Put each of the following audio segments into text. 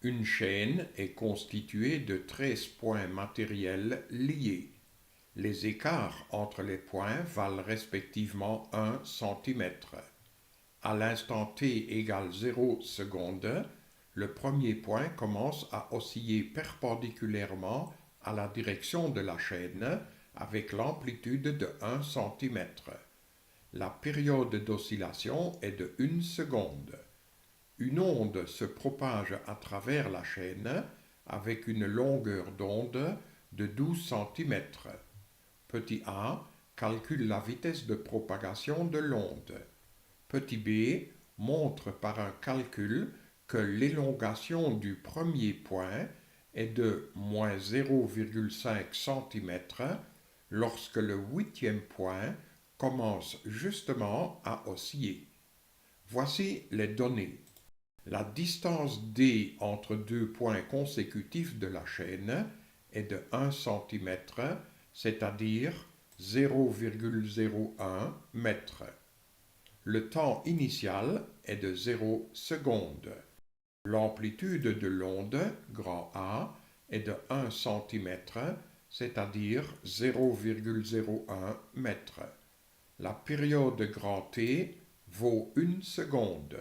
Une chaîne est constituée de 13 points matériels liés. Les écarts entre les points valent respectivement 1 cm. À l'instant t égale 0 secondes, le premier point commence à osciller perpendiculairement à la direction de la chaîne avec l'amplitude de 1 cm. La période d'oscillation est de 1 seconde. Une onde se propage à travers la chaîne avec une longueur d'onde de 12 cm. Petit a calcule la vitesse de propagation de l'onde. Petit b montre par un calcul que l'élongation du premier point est de moins 0,5 cm lorsque le huitième point commence justement à osciller. Voici les données. La distance d entre deux points consécutifs de la chaîne est de 1 cm, c'est-à-dire 0,01 m. Le temps initial est de 0 secondes. L'amplitude de l'onde, grand A, est de 1 cm, c'est-à-dire 0,01 m. La période grand T vaut 1 seconde.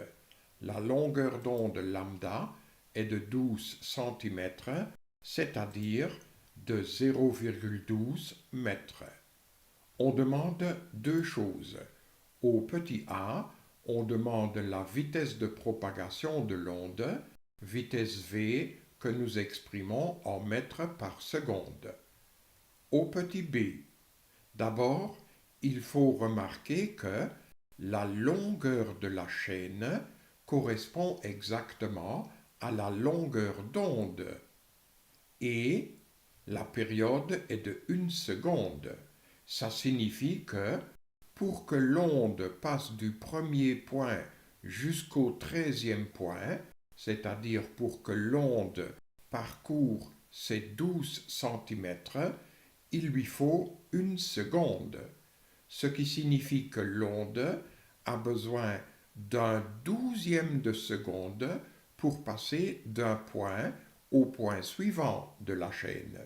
La longueur d'onde lambda est de 12 cm, c'est-à-dire de 0,12 m. On demande deux choses. Au petit a, on demande la vitesse de propagation de l'onde, vitesse v que nous exprimons en mètres par seconde. Au petit b, d'abord, il faut remarquer que la longueur de la chaîne correspond exactement à la longueur d'onde et la période est de 1 seconde. Ça signifie que pour que l'onde passe du premier point jusqu'au 13e point, c'est-à-dire pour que l'onde parcourt ces 12 cm, il lui faut 1 seconde, ce qui signifie que l'onde a besoin d'un douzième de seconde pour passer d'un point au point suivant de la chaîne.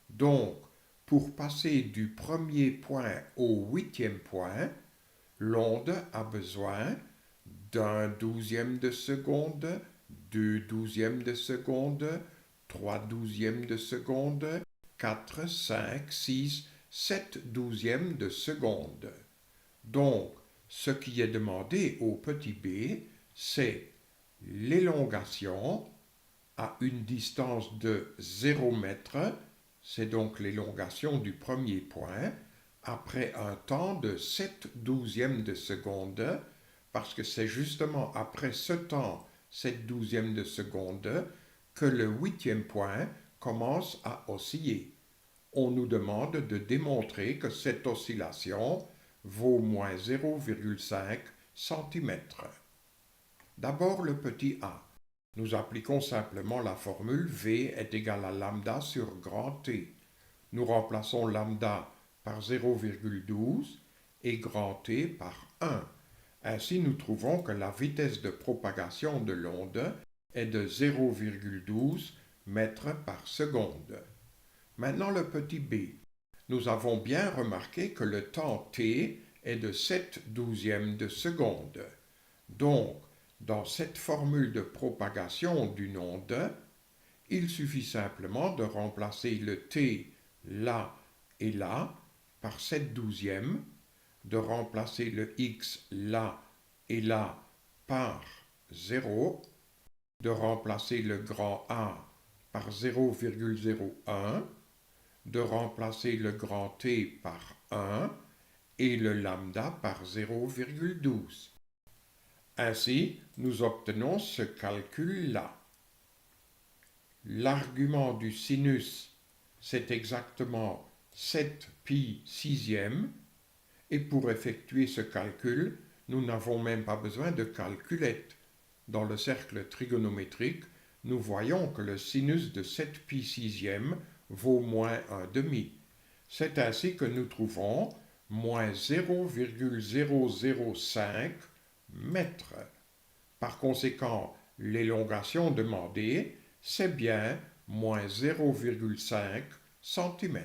Donc, pour passer du premier point au huitième point, l'onde a besoin d'un douzième de seconde, deux douzièmes de seconde, trois douzièmes de seconde, 4, 5, 6, 7 douzièmes de seconde. Donc, ce qui est demandé au petit b, c'est l'élongation à une distance de 0 mètre, c'est donc l'élongation du premier point, après un temps de 7 douzièmes de seconde, parce que c'est justement après ce temps, 7 douzièmes de seconde, que le huitième point commence à osciller. On nous demande de démontrer que cette oscillation vaut moins 0,5 cm. D'abord le petit a. Nous appliquons simplement la formule V est égal à lambda sur grand T. Nous remplaçons lambda par 0,12 et grand T par 1. Ainsi, nous trouvons que la vitesse de propagation de l'onde est de 0,12 mètres par seconde. Maintenant le petit b. Nous avons bien remarqué que le temps t est de 7 douzièmes de seconde. Donc, dans cette formule de propagation d'une onde, il suffit simplement de remplacer le t là et là par 7 douzièmes, de remplacer le x là et là par 0, de remplacer le grand A par 0,01, de remplacer le grand T par 1 et le lambda par 0,12. Ainsi, nous obtenons ce calcul-là. L'argument du sinus, c'est exactement 7 pi sixième, et pour effectuer ce calcul, nous n'avons même pas besoin de calculette. Dans le cercle trigonométrique, nous voyons que le sinus de 7 pi sixième vaut moins 1 demi. C'est ainsi que nous trouvons moins 0,005 mètres. Par conséquent, l'élongation demandée, c'est bien moins 0,5 cm.